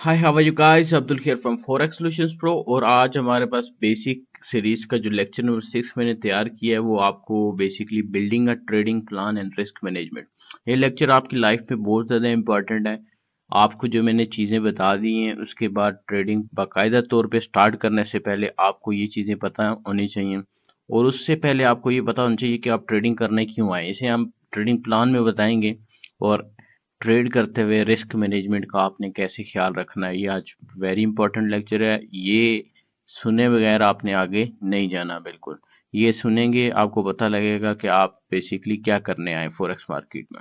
Hi, how are you guys? Abdul here from forex solutions pro. और आज हमारे पास basic series का जो लेक्चर नंबर 6 मैंने तैयार किया है वो आपको basically building a trading plan and risk management. ये लेक्चर आपकी लाइफ में बहुत ज़्यादा इंपॉर्टेंट है। आपको जो मैंने चीज़ें बता दी हैं उसके बाद ट्रेडिंग बाकायदा तौर पे स्टार्ट करने से पहले आपको ये चीज़ें पता होनी चाहिए। और उससे पहले आपको ये पता होना चाहिए कि आप ट्रेडिंग करने क्यों आए। इसे हम ट्रेडिंग प्लान में बताएंगे। और ट्रेड करते हुए रिस्क मैनेजमेंट का आपने कैसे ख्याल रखना है, ये आज वेरी इंपॉर्टेंट लेक्चर है। ये सुने बगैर आपने आगे नहीं जाना। बिल्कुल ये सुनेंगे आपको पता लगेगा कि आप बेसिकली क्या करने आए फॉरेक्स मार्केट में।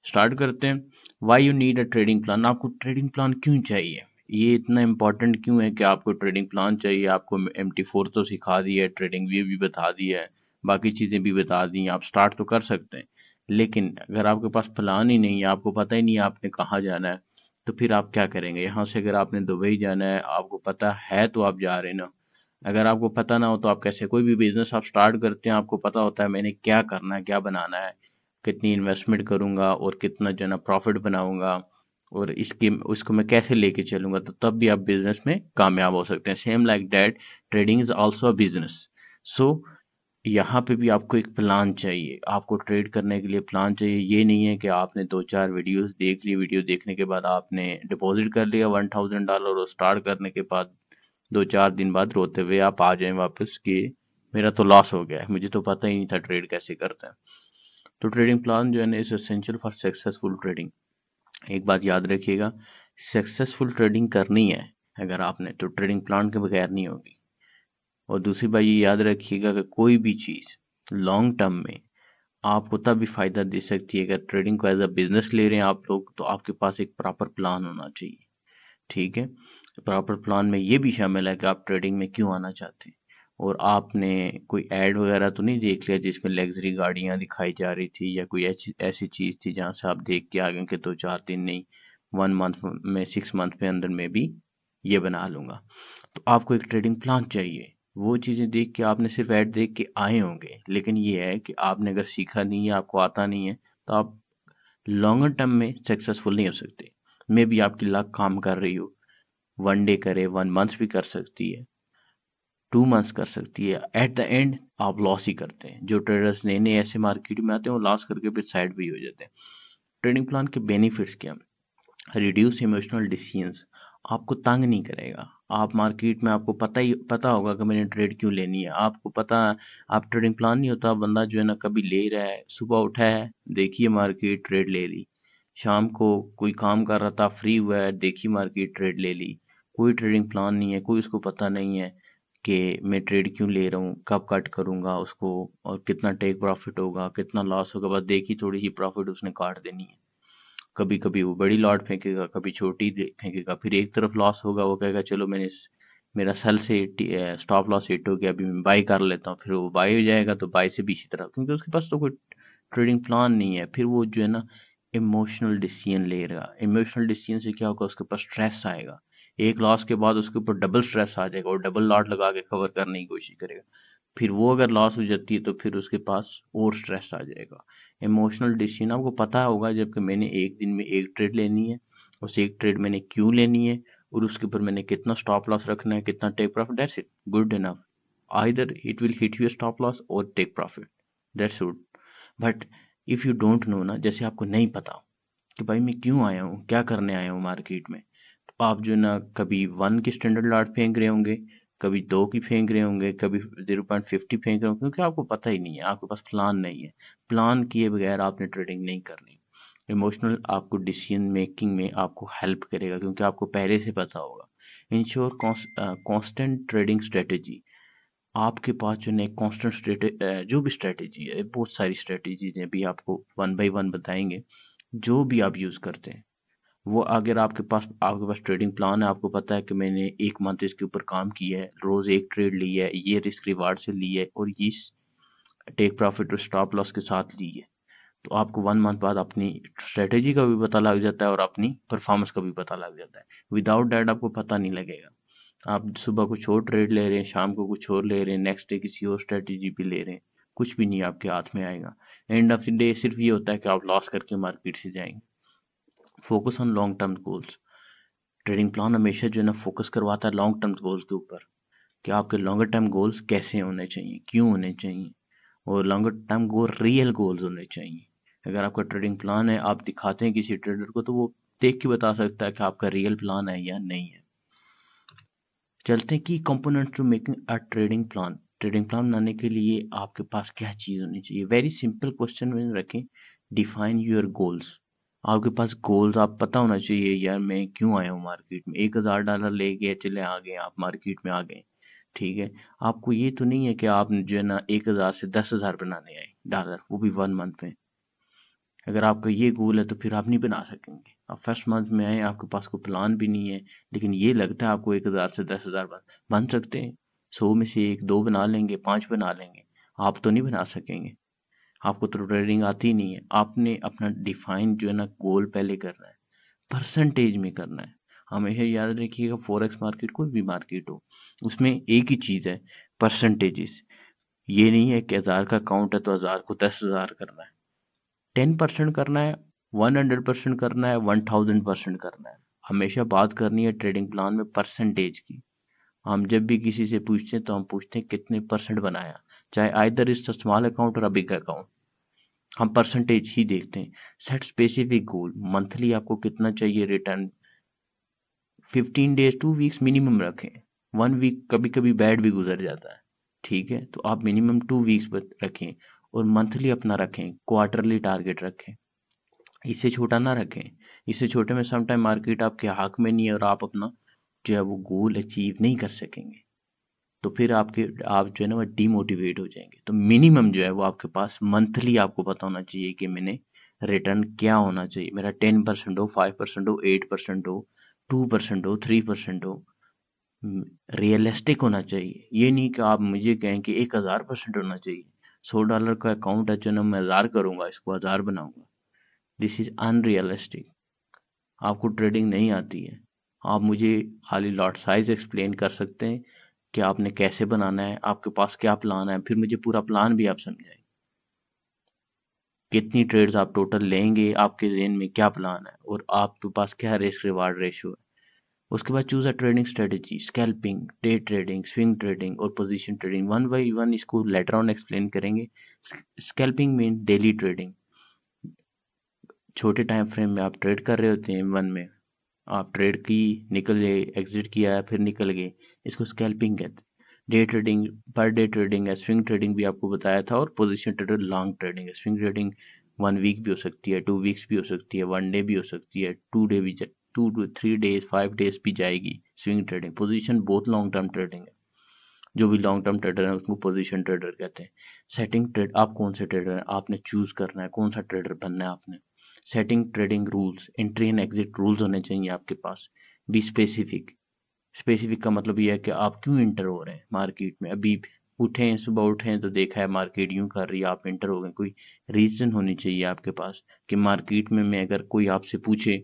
स्टार्ट करते हैं। Why you need a trading plan. आपको ट्रेडिंग प्लान क्यों चाहिए? ये इतना इम्पोर्टेंट क्यों है कि आपको ट्रेडिंग प्लान चाहिए? आपको MT4 तो सिखा दी है, ट्रेडिंग व्यू भी बता दी है, बाकी चीज़ें भी बता दी हैं, आप स्टार्ट तो कर सकते हैं। लेकिन अगर आपके पास प्लान ही नहीं है, आपको पता ही नहीं है आपने कहाँ जाना है, तो फिर आप क्या करेंगे? यहाँ से अगर आपने दुबई जाना है, आपको पता है तो आप जा रहे हैं ना। अगर आपको पता ना हो तो आप कैसे? कोई भी बिजनेस आप स्टार्ट करते हैं, आपको पता होता है मैंने क्या करना है, क्या बनाना है, कितनी इन्वेस्टमेंट करूंगा और कितना जो है ना प्रॉफिट बनाऊंगा, और इसकी उसको मैं कैसे लेके चलूंगा, तो तब भी आप बिजनेस में कामयाब हो सकते हैं। Same like that trading is also a business. So यहाँ पे भी आपको एक प्लान चाहिए। आपको ट्रेड करने के लिए प्लान चाहिए। ये नहीं है कि आपने दो चार वीडियोस देख ली, वीडियो देखने के बाद आपने डिपॉजिट कर लिया $1000 और स्टार्ट करने के बाद 2-4 दिन बाद रोते हुए आप आ जाएं वापस कि मेरा तो लॉस हो गया है, मुझे तो पता ही नहीं था ट्रेड कैसे करते हैं। तो ट्रेडिंग प्लान जो है ना is essential for successful trading. एक बात याद रखिएगा, सक्सेसफुल ट्रेडिंग करनी है अगर आपने, तो ट्रेडिंग प्लान के बगैर नहीं होगी। और दूसरी बात ये याद रखिएगा कि कोई भी चीज़ लॉन्ग टर्म में आपको तभी फायदा दे सकती है अगर ट्रेडिंग को एज अ बिजनेस ले रहे हैं आप लोग, तो आपके पास एक प्रॉपर प्लान होना चाहिए। ठीक है। प्रॉपर प्लान में ये भी शामिल है कि आप ट्रेडिंग में क्यों आना चाहते हैं। और आपने कोई ऐड वगैरह तो नहीं देख लिया जिसमें लग्जरी गाड़ियां दिखाई जा रही थी, या कोई ऐसी ऐसी चीज थी जहां से आप देख के आ गए कि 2-4 दिन नहीं, 1 मंथ में, 6 मंथ में अंदर में भी ये बना लूंगा। तो आपको एक ट्रेडिंग प्लान चाहिए। वो चीजें देख के आपने सिर्फ ऐड देख के आए होंगे, लेकिन ये है कि आपने अगर सीखा नहीं है, आपको आता नहीं है, तो आप लॉन्गर टर्म में सक्सेसफुल नहीं हो सकते। मे बी आपकी लक काम कर रही हो, 1 डे करे, 1 मंथ भी कर सकती है, 2 मंथ्स कर सकती है, एट द एंड आप लॉस ही करते हैं। जो ट्रेडर्स नए नए ऐसे मार्केट में आते हैं वो लॉस करके फिर साइड भी हो जाते हैं। ट्रेडिंग प्लान के बेनिफिट्स क्या हैं? Reduce emotional decisions. आपको तंग नहीं करेगा। आप मार्केट में, आपको पता होगा कि मैंने ट्रेड क्यों लेनी है। आपको पता, आप ट्रेडिंग प्लान नहीं होता, बंदा जो है ना कभी ले रहा है, सुबह उठा है, देखिए मार्केट, ट्रेड ले ली। शाम को कोई काम कर रहा था, फ्री हुआ है, देखी मार्केट, ट्रेड ले ली। कोई ट्रेडिंग प्लान नहीं है, कोई उसको पता नहीं है कि मैं ट्रेड क्यों ले रहा हूँ, कब कट करूंगा उसको, और कितना टेक प्रॉफिट होगा, कितना लॉस होगा, बस देखी थोड़ी सी प्रॉफिट उसने काट देनी है। कभी कभी वो बड़ी लॉट फेंकेगा, कभी छोटी फेंकेगा, फिर एक तरफ लॉस होगा, वो कहेगा चलो मेरा सेल से स्टॉप लॉस हिट हो गया, अभी मैं बाई कर लेता हूँ, फिर वो बाई हो जाएगा, तो बाई से भी इसी तरह, क्योंकि उसके पास तो कोई ट्रेडिंग प्लान नहीं है। फिर वो जो है ना इमोशनल डिसीजन लेगा। इमोशनल डिसीजन से क्या होगा, उसके पास स्ट्रेस आएगा। एक लॉस के बाद उसके ऊपर डबल स्ट्रेस आ जाएगा और डबल लॉट लगा के कवर करने की कोशिश करेगा। फिर वो अगर लॉस हो जाती है तो फिर उसके पास और स्ट्रेस आ जाएगा। इमोशनल डिसीजन आपको पता होगा, जबकि मैंने एक दिन में एक ट्रेड लेनी है, उस एक ट्रेड मैंने क्यों लेनी है, और उसके ऊपर मैंने कितना स्टॉप लॉस रखना है, कितना take profit, that's it, good enough. Either it will hit you stop loss और take profit, that's good. But if you don't know ना, जैसे आपको नहीं पता कि भाई मैं क्यों आया हूँ, क्या करने आया हूँ मार्केट में, तो आप जो है ना कभी 1 की स्टैंडर्ड लॉट फेंक रहे होंगे, कभी 2 की फेंक रहे होंगे, कभी 0.50 फेंक रहे होंगे, क्योंकि आपको पता ही नहीं है, आपके पास प्लान नहीं है। प्लान किए बगैर आपने ट्रेडिंग नहीं करनी। इमोशनल आपको डिसीजन मेकिंग में आपको हेल्प करेगा, क्योंकि आपको पहले से पता होगा। Ensure constant trading strategy. आपके पास जो है कांस्टेंट जो भी स्ट्रेटेजी है, बहुत सारी स्ट्रेटेजीज हैं, भी आपको वन बाय वन बताएंगे। जो भी आप यूज करते हैं वो, अगर आपके पास ट्रेडिंग प्लान है, आपको पता है कि मैंने 1 मंथ इसके ऊपर काम किया है, रोज एक ट्रेड ली है, ये रिस्क रिवार्ड से ली है, और ये टेक प्रॉफिट और स्टॉप लॉस के साथ ली है, तो आपको 1 मंथ बाद अपनी स्ट्रेटेजी का भी पता लग जाता है और अपनी परफॉर्मेंस का भी पता लग जाता है। विदाउट डैट आपको पता नहीं लगेगा। आप सुबह कुछ और ट्रेड ले रहे हैं, शाम को कुछ और ले रहे हैं, नेक्स्ट डे किसी और स्ट्रेटेजी भी ले रहे हैं, कुछ भी नहीं आपके हाथ में आएगा। एंड ऑफ द डे सिर्फ ये होता है कि आप लॉस करके मार्केट से जाएंगे। Focus on long term goals. Trading plan हमेशा जो है ना फोकस करवाता है लॉन्ग टर्म गोल्स के ऊपर, कि आपके लॉन्गर टर्म गोल्स कैसे होने चाहिए, क्यों होने चाहिए, और longer term goal real goals होने चाहिए। अगर आपका ट्रेडिंग प्लान है, आप दिखाते हैं किसी ट्रेडर को, तो वो देख के बता सकता है कि आपका रियल प्लान है या नहीं है। चलते हैं कि components to making a trading plan. Trading plan बनाने के लिए आपके पास क्या चीज़ होनी चाहिए? वेरी सिंपल क्वेश्चन में रखें, डिफाइन योर गोल्स। आपके पास गोल्स आप पता होना चाहिए, यार मैं क्यों आया हूँ मार्केट में, $1000 ले गए, चले आ गए, आप मार्केट में आ गए, ठीक है। आपको ये तो नहीं है कि आप जो है ना 1000 से 10,000 बनाने आए डॉलर, वो भी 1 मंथ में। अगर आपका ये गोल है तो फिर आप नहीं बना सकेंगे। आप फर्स्ट मंथ में आए, आपके पास कोई प्लान भी नहीं है, लेकिन ये लगता है आपको 1000 से 10,000 बन सकते हैं। 100 में से 1-2 बना लेंगे, 5 बना लेंगे, आप तो नहीं बना सकेंगे। आपको तो ट्रेडिंग आती ही नहीं है। आपने अपना डिफाइन जो है ना गोल पहले करना है, परसेंटेज में करना है। हमेशा याद रखिएगा, फॉरेक्स मार्केट कोई भी मार्केट हो, उसमें एक ही चीज़ है, परसेंटेजेस। ये नहीं है कि 1000 का अकाउंट है तो 1000 को 10,000 करना है, 10% करना है, 100% करना है, 1000% करना है। हमेशा बात करनी है ट्रेडिंग प्लान में परसेंटेज की। हम जब भी किसी से पूछते हैं तो हम पूछते हैं कितने परसेंट बनाया, चाहे आइदर इज स्मॉल अकाउंट और बिग अकाउंट, हम परसेंटेज ही देखते हैं। सेट स्पेसिफिक गोल, मंथली आपको कितना चाहिए रिटर्न, 15 डेज 2 वीक्स मिनिमम रखें। 1 वीक कभी कभी बैड भी गुजर जाता है, ठीक है, तो आप मिनिमम 2 वीक्स रखें। और मंथली अपना रखें, क्वार्टरली टारगेट रखें, इससे छोटा ना रखें। इससे छोटे में समटाइम मार्केट आपके हक में नहीं है और आप अपना जो है वो गोल अचीव नहीं कर सकेंगे, तो फिर आप जो है ना वो डीमोटिवेट हो जाएंगे। तो मिनिमम जो है वो आपके पास मंथली आपको पता होना चाहिए कि मैंने रिटर्न क्या होना चाहिए, मेरा 10% हो, 5% हो, 8% हो, 2% हो, 3% हो, रियलिस्टिक होना चाहिए। ये नहीं कि आप मुझे कहें कि 1000% होना चाहिए। $100 का अकाउंट है, जो ना मैं 1000 करूंगा, इसको 1000 बनाऊंगा, दिस इज अनरियलिस्टिक। आपको ट्रेडिंग नहीं आती है, आप मुझे खाली लॉट साइज एक्सप्लेन कर सकते हैं कि आपने कैसे बनाना है, आपके पास क्या प्लान है, फिर मुझे पूरा प्लान भी आप समझाएं, कितनी ट्रेड्स आप टोटल लेंगे, आपके जेन में क्या प्लान है, और आपके पास क्या रिस्क रिवार्ड रेशियो है। उसके बाद choose a trading strategy, scalping, day trading, swing trading और position trading. One by one इसको लेटर ऑन एक्सप्लेन करेंगे। स्कैल्पिंग मीन डेली ट्रेडिंग, छोटे टाइम फ्रेम में आप ट्रेड कर रहे होते हैं, वन में आप ट्रेड की, निकल गए, एग्जिट किया, फिर निकल गए, इसको स्कैल्पिंग कहते हैं। Day trading per day trading है, स्विंग ट्रेडिंग भी आपको बताया था, और पोजीशन ट्रेडर लॉन्ग ट्रेडिंग है। स्विंग ट्रेडिंग 1 वीक भी हो सकती है, 2 वीक्स भी हो सकती है, 1 डे भी हो सकती है, 2 डे भी, 2 to 3 डेज, 5 डेज भी जाएगी स्विंग ट्रेडिंग। पोजीशन बहुत लॉन्ग टर्म ट्रेडिंग है, जो भी लॉन्ग टर्म ट्रेडर है उसको पोजीशन ट्रेडर कहते हैं। सेटिंग ट्रेड, आप कौन से ट्रेडर हैं, आपने चूज करना है कौन सा ट्रेडर बनना है आपने। Setting trading rules, entry and exit rules होने चाहिए आपके पास। बी स्पेसिफिक, स्पेसिफिक का मतलब ये है कि आप क्यों इंटर हो रहे हैं मार्केट में। अभी उठे हैं, सुबह उठे हैं तो देखा है मार्केट यूं कर रही है, आप इंटर हो गए, कोई रीजन होनी चाहिए आपके पास कि मार्केट में मैं, अगर कोई आपसे पूछे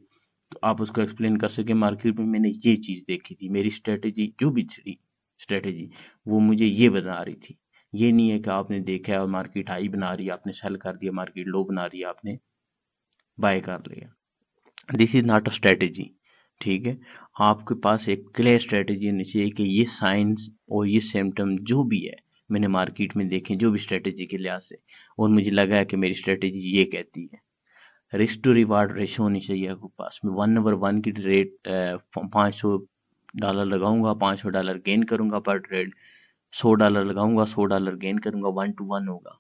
तो आप उसको एक्सप्लेन कर सके, मार्केट में मैंने ये चीज देखी थी, मेरी स्ट्रेटेजी जो भी थी स्ट्रेटेजी, वो मुझे ये बता रही थी। ये नहीं है कि आपने देखा है और मार्केट हाई बना रही है, आपने सेल कर दिया, मार्केट लो बना रही है, आपने बाय कर लिया। This is not a strategy, ठीक है। आपके पास एक क्लियर स्ट्रेटेजी होनी चाहिए कि ये साइंस और ये सिम्टम जो भी है मैंने मार्केट में देखे, जो भी स्ट्रेटेजी के लिहाज से, और मुझे लगा है कि मेरी स्ट्रेटेजी ये कहती है। रिस्क टू रिवार्ड रेशो होनी चाहिए आपके पास में। 1/1 की रेट, $500 लगाऊंगा, $500 गेन करूंगा पर ट्रेड। $100 लगाऊंगा, $100 गेन करूंगा, 1 to 1 होगा।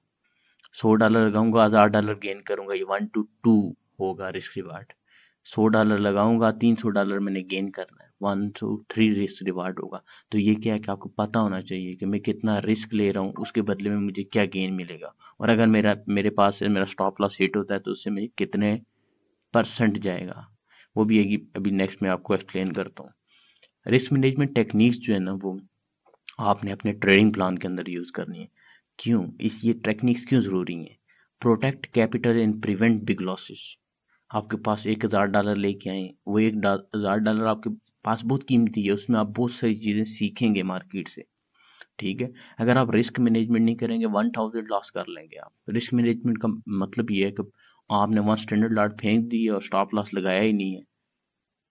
$100 लगाऊंगा, $1000 गेन करूंगा, ये 1 to 2 होगा रिस्क रिवार्ड। $100 लगाऊंगा, $300 मैंने गेन करना है, 1 to 3 रिस्क रिवार्ड होगा। तो ये क्या है कि आपको पता होना चाहिए कि मैं कितना रिस्क ले रहा हूँ, उसके बदले में मुझे क्या गेन मिलेगा, और अगर मेरे पास से मेरा स्टॉप लॉस हिट होता है तो उससे मुझे कितने परसेंट जाएगा, वो भी अभी नेक्स्ट में आपको एक्सप्लेन करता हूँ। रिस्क मैनेजमेंट टेक्निक्स जो है ना, वो आपने अपने ट्रेडिंग प्लान के अंदर यूज करनी है। क्यों ये टेक्निक्स क्यों जरूरी है? Protect capital and prevent big losses. आपके पास $1000 लेके आए, वो $1000 आपके पास बहुत कीमती है, उसमें आप बहुत सारी चीजें सीखेंगे मार्केट से, ठीक है। अगर आप रिस्क मैनेजमेंट नहीं करेंगे, 1000 लॉस कर लेंगे आप। रिस्क मैनेजमेंट का मतलब ये है कि आपने 1 स्टैंडर्ड लॉट फेंक दी और स्टॉप लॉस लगाया ही नहीं है,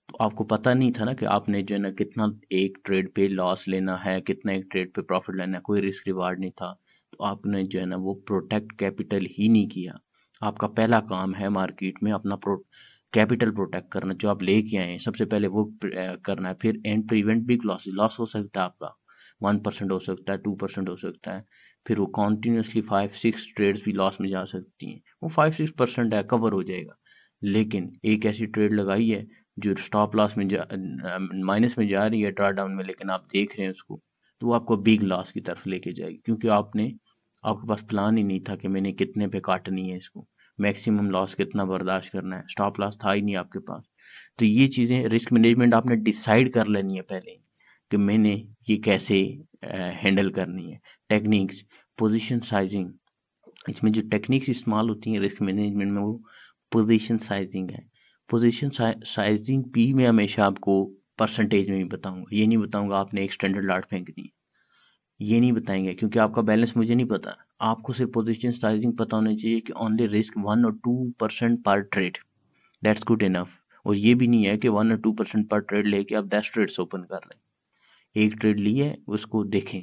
तो आपको पता नहीं था ना कि आपने जो है ना कितना एक ट्रेड पे लॉस लेना है, कितना एक ट्रेड पे प्रॉफिट लेना है, कोई रिस्क रिवार्ड नहीं था। तो आपने जो है ना वो प्रोटेक्ट कैपिटल ही नहीं किया। आपका पहला काम है मार्केट में अपना कैपिटल प्रोटेक्ट करना, जो आप लेके आए हैं सबसे पहले वो करना है। फिर and prevent big loss, loss हो सकता है आपका 1% हो सकता है, 2% हो सकता है, फिर वो कॉन्टिन्यूसली 5-6 ट्रेड्स भी लॉस में जा सकती हैं, वो 5-6% है, कवर हो जाएगा। लेकिन एक ऐसी ट्रेड लगाई है जो स्टॉप लॉस में माइनस में जा रही है, ड्रा डाउन में, लेकिन आप देख रहे हैं उसको, तो वो आपको बिग लॉस की तरफ लेके जाएगी, क्योंकि आपके पास प्लान ही नहीं था कि मैंने कितने पे काटनी है इसको, मैक्सिमम लॉस कितना बर्दाश्त करना है, स्टॉप लॉस था ही नहीं आपके पास। तो ये चीज़ें रिस्क मैनेजमेंट आपने डिसाइड कर लेनी है पहले कि मैंने ये कैसे हैंडल करनी है। टेक्निक्स, पोजीशन साइजिंग, इसमें जो टेक्निक्स इस्तेमाल होती हैं रिस्क मैनेजमेंट में, वो पोजीशन साइजिंग है। पोजीशन साइजिंग भी मैं हमेशा आपको परसेंटेज में भी बताऊंगा, ये नहीं बताऊंगा आपने एक स्टैंडर्ड लॉट फेंकनी है, ये नहीं बताएंगे, क्योंकि आपका बैलेंस मुझे नहीं पता। आपको सिर्फ पोजीशन साइजिंग पता होना चाहिए कि ओनली रिस्क 1 और 2% पर ट्रेड, दैट्स गुड इनफ। और ये भी नहीं है कि 1 और 2% पर ट्रेड लेके आप 10 ट्रेड्स ओपन कर लें। एक ट्रेड ली है उसको देखें,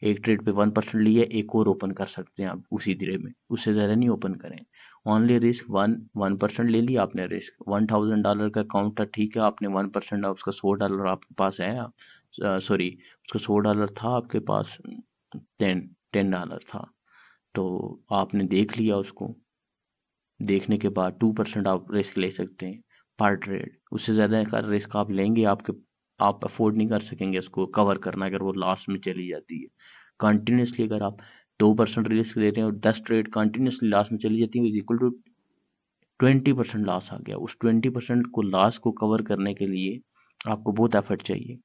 एक ट्रेड पे 1% ली है, एक और ओपन कर सकते हैं आप उसी ट्रेड में, उससे ज़्यादा नहीं ओपन करें। ओनली रिस्क 1% ले लिया आपने, रिस्क $1000 का अकाउंट था, ठीक है, आपने 1% उसका $100 आपके पास है, सॉरी उसका $100 था आपके पास, 10 $10 था, तो आपने देख लिया उसको, देखने के बाद 2% आप रिस्क ले सकते हैं पर ट्रेड, उससे ज़्यादा का रिस्क आप लेंगे आप अफोर्ड नहीं कर सकेंगे उसको कवर करना अगर वो लॉस में चली जाती है। कंटिन्यूसली अगर आप 2% रिस्क ले रहे हैं और 10 ट्रेड कंटिन्यूसली लॉस में चली जाती है, इक्वल टू 20% लॉस आ गया। उस 20% को लॉस को कवर करने के लिए आपको बहुत एफर्ट चाहिए।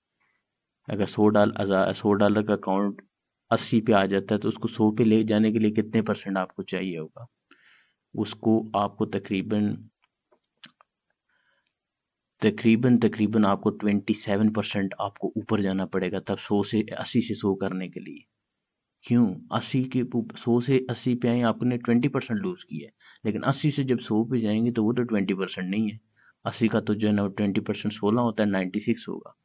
अगर $100 का अकाउंट 80 पे आ जाता है, तो उसको 100 पे ले जाने के लिए कितने परसेंट आपको चाहिए होगा? उसको आपको तकरीबन आपको 27% आपको ऊपर जाना पड़ेगा, तब 80 से 100 करने के लिए। क्यों? 100 से 80 पे आए, आपने 20% लूज किया है, लेकिन 80 से जब 100 पे जाएंगे तो वो तो 20% नहीं है, 80 का तो जो है ना 20% 16 होता है, 96 होगा।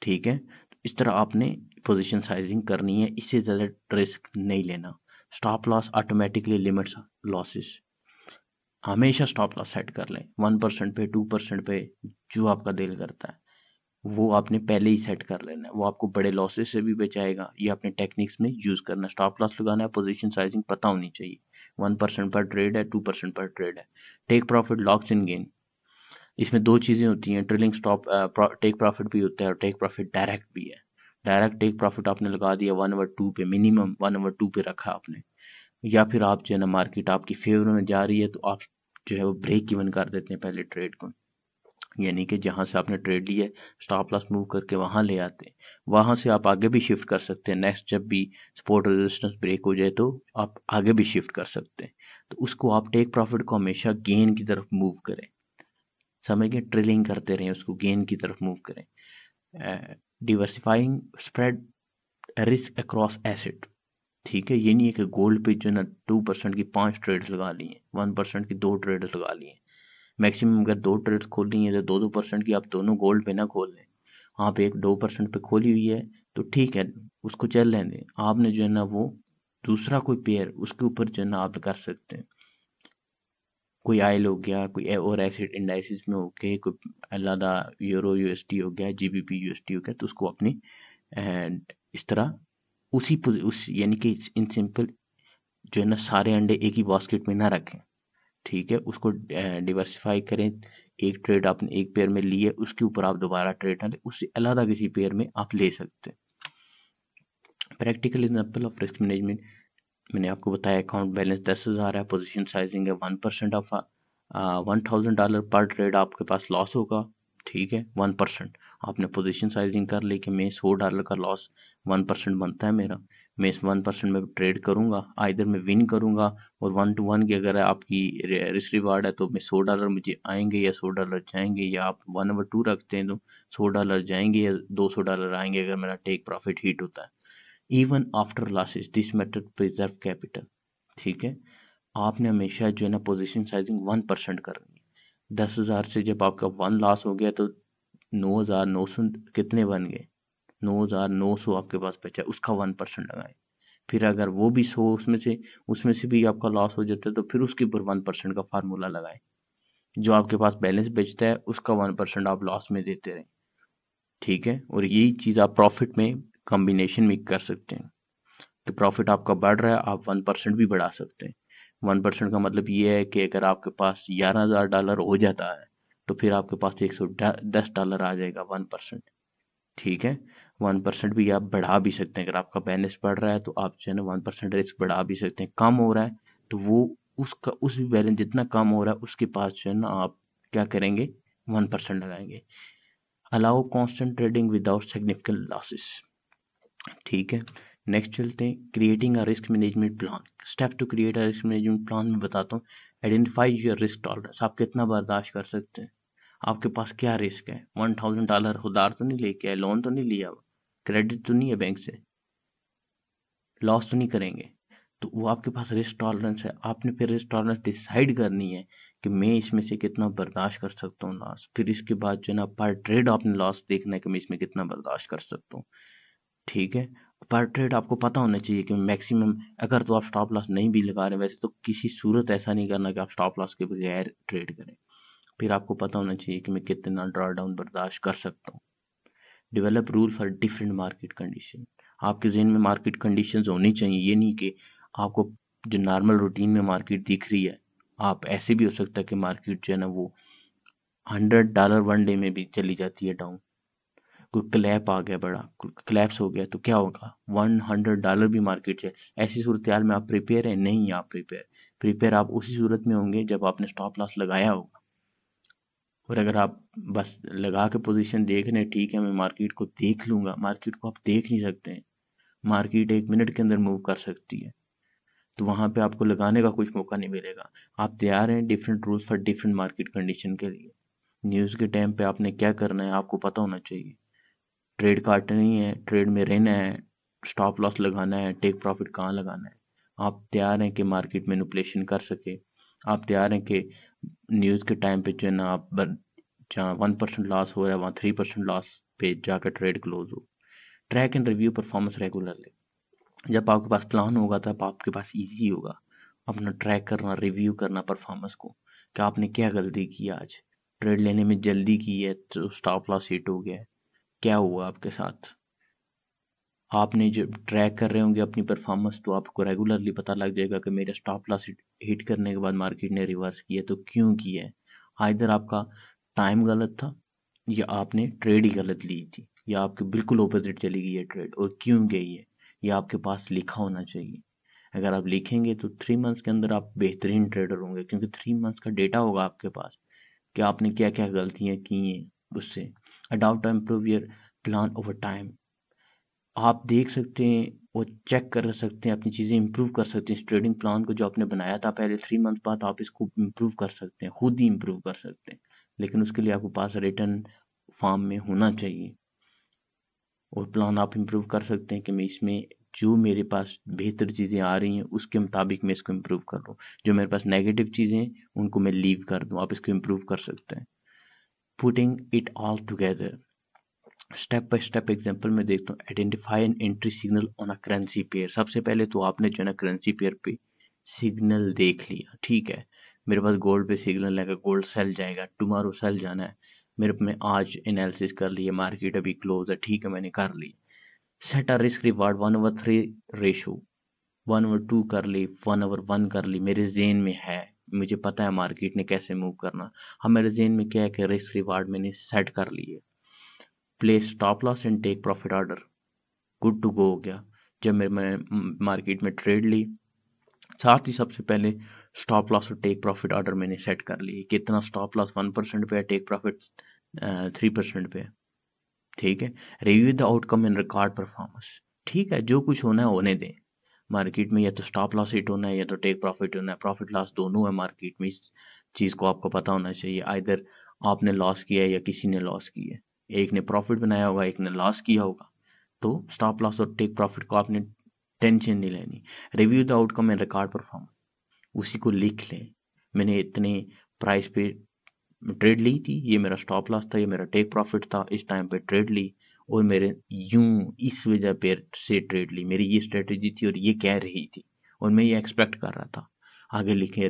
ठीक है, तो इस तरह आपने पोजीशन साइजिंग करनी है, इससे ज़्यादा रिस्क नहीं लेना। Stop loss automatically limits losses, हमेशा स्टॉप लॉस सेट कर लें 1% पे, 2% पे, जो आपका दिल करता है वो आपने पहले ही सेट कर लेना है, वो आपको बड़े लॉसेस से भी बचाएगा। ये अपने टेक्निक्स में यूज करना, स्टॉप लॉस लगाना है, पोजीशन साइजिंग पता होनी चाहिए। 1% पर ट्रेड है, 2% पर ट्रेड है। टेक प्रॉफिट, लॉक्स इन गेन, इसमें दो चीजें होती हैं, ट्रेलिंग स्टॉप टेक प्रॉफिट भी होता है और टेक प्रॉफिट डायरेक्ट भी है। डायरेक्ट टेक प्रॉफिट आपने लगा दिया 1/2 पे, मिनिमम 1/2 पे रखा आपने, या फिर आप जो है ना मार्केट आपकी फेवर में जा रही है तो आप जो है वो ब्रेक इवन कर देते हैं पहले ट्रेड को, यानी कि जहां से आपने ट्रेड लिया है स्टॉप लॉस मूव करके वहां ले आते हैं, वहां से आप आगे भी शिफ्ट कर सकते हैं। नेक्स्ट जब भी सपोर्ट रेजिस्टेंस ब्रेक हो जाए तो आप आगे भी शिफ्ट कर सकते हैं। तो उसको आप टेक प्रॉफिट को हमेशा गेन की तरफ मूव करें, समझ गए, ट्रेलिंग करते रहें, उसको गेन की तरफ मूव करें। डिवर्सिफाइंग स्प्रेड रिस्क अक्रॉस एसेट, ठीक है, ये नहीं है कि गोल्ड पे जो है ना 2% की 5 ट्रेड्स लगा ली हैं, 1% की 2 ट्रेड्स लगा ली हैं। मैक्सिमम अगर 2 ट्रेड्स खोलनी है तो 2% की आप दोनों गोल्ड पे ना खोल लें। आप एक 2% पे खोली हुई है तो ठीक है, उसको चल लें दें। आपने जो है ना वो दूसरा कोई पेयर उसके ऊपर जो है ना आप कर सकते हैं, कोई आयल हो गया, कोई और एसिड इंडाइसिस में हो गए, कोई अलादा यूरो यूएसडी हो गया, जीबीपी यूएसडी हो गया, तो उसको अपनी इस तरह उस यानी कि इन सिंपल जो है ना सारे अंडे एक ही बास्केट में ना रखें, ठीक है, उसको डिवर्सिफाई करें। एक ट्रेड आपने एक पेयर में ली है, उसके ऊपर आप दोबारा ट्रेड ना ले, उससे अलग किसी पेयर में आप ले सकते हैं। Practical example of risk management, मैंने आपको बताया अकाउंट बैलेंस 10,000 है, पोजीशन साइजिंग है 1% ऑफ $1,000 पर ट्रेड आपके पास लॉस होगा, ठीक है, 1%। आपने पोजीशन साइजिंग कर ली कि मैं $100 का लॉस 1% बनता है मेरा, मैं इस 1% में ट्रेड करूंगा, आइदर मैं विन करूंगा, और 1 to 1 की अगर आपकी रिस्क रिवार्ड है तो मैं $100 मुझे आएंगे या $100 जाएंगे, या आप 1/2 रखते हैं तो $100 जाएंगे या $200 आएंगे अगर मेरा टेक प्रॉफिट हिट होता है। Even after losses this method preserve capital, ठीक है, आपने हमेशा जो है ना पोजीशन साइजिंग 1% करनी है। 10,000 से जब आपका 1 लॉस हो गया तो 9,900 कितने बन गए, 9,900 आपके पास बचा, उसका 1% लगाएं। फिर अगर वो भी 100 उसमें से भी आपका लॉस हो जाता है तो फिर उसके ऊपर 1% का फार्मूला लगाएं। जो आपके पास बैलेंस बचता है उसका 1% आप लॉस में देते रहें, ठीक है। और यही चीज आप प्रॉफिट में कॉम्बिनेशन में कर सकते हैं। तो प्रॉफिट आपका बढ़ रहा है, आप 1% भी बढ़ा सकते हैं। 1% का मतलब ये है कि अगर आपके पास $11,000 हो जाता है तो फिर आपके पास $110 आ जाएगा 1%, ठीक है। 1% भी आप बढ़ा भी सकते हैं। अगर आपका बैलेंस बढ़ रहा है तो आप जो है ना 1% रिस्क बढ़ा भी सकते हैं। कम हो रहा है तो वो उसका उस बैलेंस जितना कम हो रहा है उसके पास जो है ना आप क्या करेंगे, 1% लगाएंगे। Allow constant trading without significant losses, ठीक है। नेक्स्ट चलते हैं, creating a risk management plan. Step to create a risk management plan में बताता हूँ। आइडेंटिफाई योर रिस्क टॉलरेंस, आप कितना बर्दाश्त कर सकते हैं। आपके पास क्या रिस्क है, $1,000 उधार तो नहीं लेके आए, लोन तो नहीं लिया, क्रेडिट तो नहीं है बैंक से, लॉस तो नहीं करेंगे। तो वो आपके पास रिस्क टॉलरेंस है। आपने फिर रिस्क टॉलरेंस डिसाइड करनी है कि मैं इसमें से कितना बर्दाश्त कर सकता हूँ लॉस। फिर इसके बाद जो है ना पर ट्रेड आपने लॉस देखना है कि मैं इसमें कितना बर्दाश्त कर सकता हूँ, ठीक है। पर ट्रेड आपको पता होना चाहिए कि मैक्सिमम, अगर तो आप स्टॉप लॉस नहीं भी लगा रहे वैसे तो किसी सूरत ऐसा नहीं करना कि आप स्टॉप लॉस के बगैर ट्रेड करें। फिर आपको पता होना चाहिए कि मैं कितना ड्रॉ डाउन बर्दाश्त कर सकता हूँ। Develop rule for different market condition, आपके जहन में मार्केट कंडीशंस होनी चाहिए। ये नहीं कि आपको जो नॉर्मल रूटीन में मार्केट दिख रही है, आप ऐसे भी हो सकता है कि मार्केट जो है ना वो $100 वन डे में भी चली जाती है डाउन। कोई क्लैप आ गया, बड़ा क्लैप्स हो गया तो क्या होगा, $100 भी मार्केट है। ऐसी सूरत हाल में आप प्रिपेयर है, नहीं आप प्रिपेयर आप उसी सूरत में होंगे जब आपने स्टॉप लॉस लगाया होगा। और अगर आप बस लगा के पोजीशन देख रहे हैं, ठीक है मैं मार्केट को देख लूंगा, मार्केट को आप देख नहीं सकते हैं। मार्केट 1 मिनट के अंदर मूव कर सकती है, तो वहां पे आपको लगाने का कुछ मौका नहीं मिलेगा। आप तैयार हैं different rules for different market condition के लिए। न्यूज के टाइम पे आपने क्या करना है आपको पता होना चाहिए। ट्रेड काटनी है, ट्रेड में रहना है, स्टॉप लॉस लगाना है, टेक प्रॉफिट कहाँ लगाना है। आप तैयार हैं कि मार्केट मैनिपुलेशन कर सके। आप तैयार हैं कि न्यूज के टाइम पे जो है ना आप जहाँ 1% लॉस हो रहा है वहाँ 3% लॉस पे जाकर ट्रेड क्लोज हो। Track and review performance regularly, जब आपके पास प्लान होगा तब आपके पास इजी होगा अपना ट्रैक करना, रिव्यू करना परफॉर्मेंस को, कि आपने क्या गलती की आज, ट्रेड लेने में जल्दी की है तो स्टॉप लॉस हिट हो गया है, क्या हुआ आपके साथ। आपने जो ट्रैक कर रहे होंगे अपनी परफॉर्मेंस तो आपको रेगुलरली पता लग जाएगा कि मेरा स्टॉप लॉस हिट करने के बाद मार्केट ने रिवर्स किया तो क्यों किया है। आइदर आपका टाइम गलत था या आपने ट्रेड ही गलत ली थी या आपके बिल्कुल ऑपोजिट चली गई है ट्रेड, और क्यों गई है ये आपके पास लिखा होना चाहिए। अगर आप लिखेंगे तो 3 मंथ्स के अंदर आप बेहतरीन ट्रेडर होंगे, क्योंकि 3 मंथ्स का डेटा होगा आपके पास कि आपने क्या क्या गलतियां की हैं उससे। Adopt to improve your plan over time, आप देख सकते हैं और चेक कर सकते हैं, अपनी चीज़ें इंप्रूव कर सकते हैं। इस ट्रेडिंग प्लान को जो आपने बनाया था पहले 3 मंथ बाद आप इसको इंप्रूव कर सकते हैं, खुद ही इंप्रूव कर सकते हैं। लेकिन उसके लिए आपके पास रिटर्न फॉर्म में होना चाहिए और प्लान आप इंप्रूव कर सकते हैं कि मैं इसमें जो मेरे पास बेहतर चीज़ें आ रही हैं उसके मुताबिक मैं इसको इंप्रूव कर लूँ, जो मेरे पास नेगेटिव चीज़ें हैं उनको मैं लीव कर दूँ, आप इसको इंप्रूव कर सकते हैं। Putting it all together, step by step example में देखता हूँ। Identify an entry signal on a currency pair, सबसे पहले तो आपने जो है ना करेंसी पेयर पे सिग्नल देख लिया, ठीक है। मेरे पास गोल्ड पे सिग्नल है, गोल्ड सेल जाएगा, टुमारो सेल जाना है। मेरे में आज एनालिसिस कर लिया, मार्केट अभी क्लोज है, ठीक है मैंने कर ली। Set a risk reward 1/3 ratio, 1/2 कर ली, 1/1 कर ली, मेरे जेन में है, मुझे पता है मार्केट ने कैसे मूव करना। हाँ मेरे जेन में क्या है कि रिस्क रिवार्ड मैंने सेट कर ली है। Place stop loss and take profit order, good to go हो गया। जब मैं मार्केट में ट्रेड ली, साथ ही सबसे पहले स्टॉप लॉस और टेक प्रॉफिट ऑर्डर मैंने सेट कर लिए। कितना स्टॉप लॉस 1% पे है, टेक प्रॉफिट 3% पे है, ठीक है। Review the outcome and record performance, ठीक है जो कुछ होना है होने दें। मार्केट में या तो स्टॉप लॉस हिट होना है या तो टेक प्रॉफिट होना है, प्रॉफिट लॉस दोनों है मार्केट में। इस चीज को आपको पता होना चाहिए, आइदर आपने लॉस किया है या किसी ने लॉस किया है, एक ने प्रॉफिट बनाया होगा एक ने लॉस किया होगा। तो स्टॉप लॉस और टेक प्रॉफिट को आपने टेंशन नहीं लेनी। Review the outcome and record performance, उसी को लिख लें। मैंने इतने प्राइस पे ट्रेड ली थी, ये मेरा स्टॉप लॉस था, ये मेरा टेक प्रॉफिट था, इस टाइम पे ट्रेड ली और मेरे यूं इस वजह पे से ट्रेड ली, मेरी ये स्ट्रेटेजी थी और ये कह रही थी और मैं ये एक्सपेक्ट कर रहा था। आगे लिखे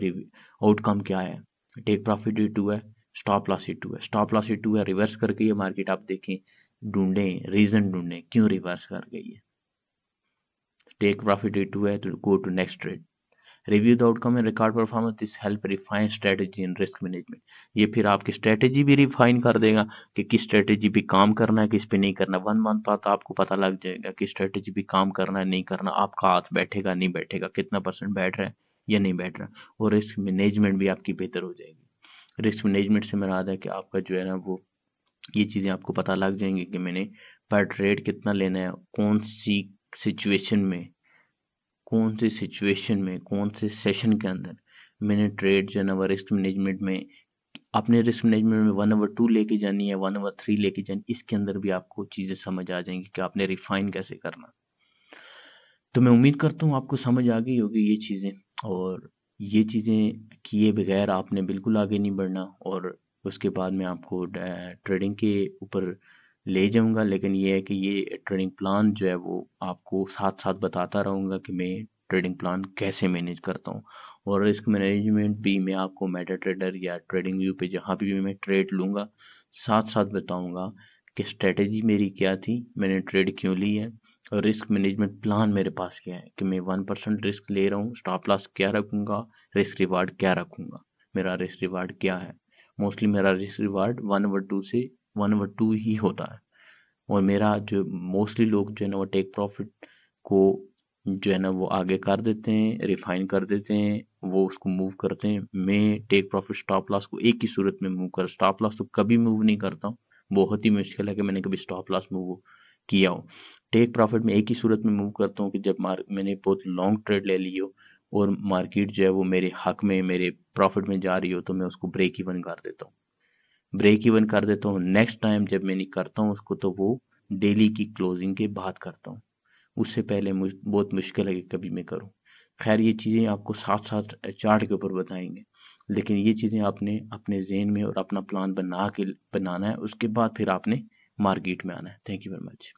आउटकम क्या है, टेक प्रॉफिट ही 2 है, स्टॉप लॉस ही 2 है, स्टॉप लॉस ही 2 है, रिवर्स कर गई है मार्केट। आप देखें, ढूंढें रीजन, ढूंढें क्यों रिवर्स कर गई है। टेक प्रॉफिट ही 2 है तो go to next trade. Review the outcome and record performance, this help refine strategy in risk management. ये फिर आपकी स्ट्रेटेजी भी रिफाइन कर देगा कि किस स्ट्रेटेजी पे काम करना है, किस पे नहीं करना। 1 मंथ बाद आपको पता लग जाएगा कि स्ट्रेटेजी पे काम करना है नहीं करना, आपका हाथ बैठेगा नहीं बैठेगा, कितना परसेंट बैठ रहा है या नहीं बैठ रहा, और रिस्क मैनेजमेंट भी आपकी बेहतर हो जाएगी। रिस्क मैनेजमेंट से मेरा है कि आपका जो है ना वो ये चीज़ें आपको पता लग जाएंगी कि मैंने पर ट्रेड कितना लेना है, सिचुएशन में कौन सी सिचुएशन में, कौन से सेशन के अंदर मैंने ट्रेड जो है ना वो रिस्क मैनेजमेंट में, अपने रिस्क मैनेजमेंट में 1/2 लेके जानी है, 1/3 लेके जानी, इसके अंदर भी आपको चीज़ें समझ आ जाएंगी कि आपने रिफाइन कैसे करना। तो मैं उम्मीद करता हूँ आपको समझ आ गई होगी ये चीज़ें, और ये चीज़ें किए बगैर आपने बिल्कुल आगे नहीं बढ़ना। और उसके बाद मैं आपको ट्रेडिंग के ऊपर ले जाऊंगा, लेकिन ये है कि ये ट्रेडिंग प्लान जो है वो आपको साथ साथ बताता रहूंगा कि मैं ट्रेडिंग प्लान कैसे मैनेज करता हूँ। और रिस्क मैनेजमेंट भी मैं आपको मेटा ट्रेडर या ट्रेडिंग व्यू पे जहाँ भी मैं ट्रेड लूंगा साथ साथ बताऊंगा कि स्ट्रेटेजी मेरी क्या थी, मैंने ट्रेड क्यों ली है, और रिस्क मैनेजमेंट प्लान मेरे पास क्या है कि मैं 1% रिस्क ले रहा हूँ, स्टॉप लॉस क्या रखूंगा, रिस्क रिवार्ड क्या रखूंगा, मेरा रिस्क रिवार्ड क्या है। मोस्टली मेरा रिस्क रिवार्ड 1/2 से 1/2 ही होता है। और मेरा जो मोस्टली लोग जो है ना वो टेक प्रॉफिट को जो है ना वो आगे कर देते हैं, रिफाइन कर देते हैं, वो उसको मूव करते हैं। मैं टेक प्रॉफिट स्टॉप लॉस को एक ही सूरत में मूव कर, स्टॉप लॉस तो कभी मूव नहीं करता हूँ, बहुत ही मुश्किल है कि मैंने कभी स्टॉप लॉस मूव किया हो। टेक प्रॉफिट में एक ही सूरत में मूव करता हूँ कि जब मैंने बहुत लॉन्ग ट्रेड ले ली हो और मार्केट जो है वो मेरे हक में, मेरे प्रॉफिट में जा रही हो, तो मैं उसको ब्रेक इवन कर देता हूँ, ब्रेक इवन कर देता हूँ। नेक्स्ट टाइम जब मैं नहीं करता हूँ उसको तो वो डेली की क्लोजिंग के बाद करता हूँ, उससे पहले बहुत मुश्किल है कि कभी मैं करूँ। खैर ये चीज़ें आपको साथ साथ चार्ट के ऊपर बताएंगे, लेकिन ये चीज़ें आपने अपने जहन में और अपना प्लान बनाना है, उसके बाद फिर आपने मार्केट में आना है। Thank you very much.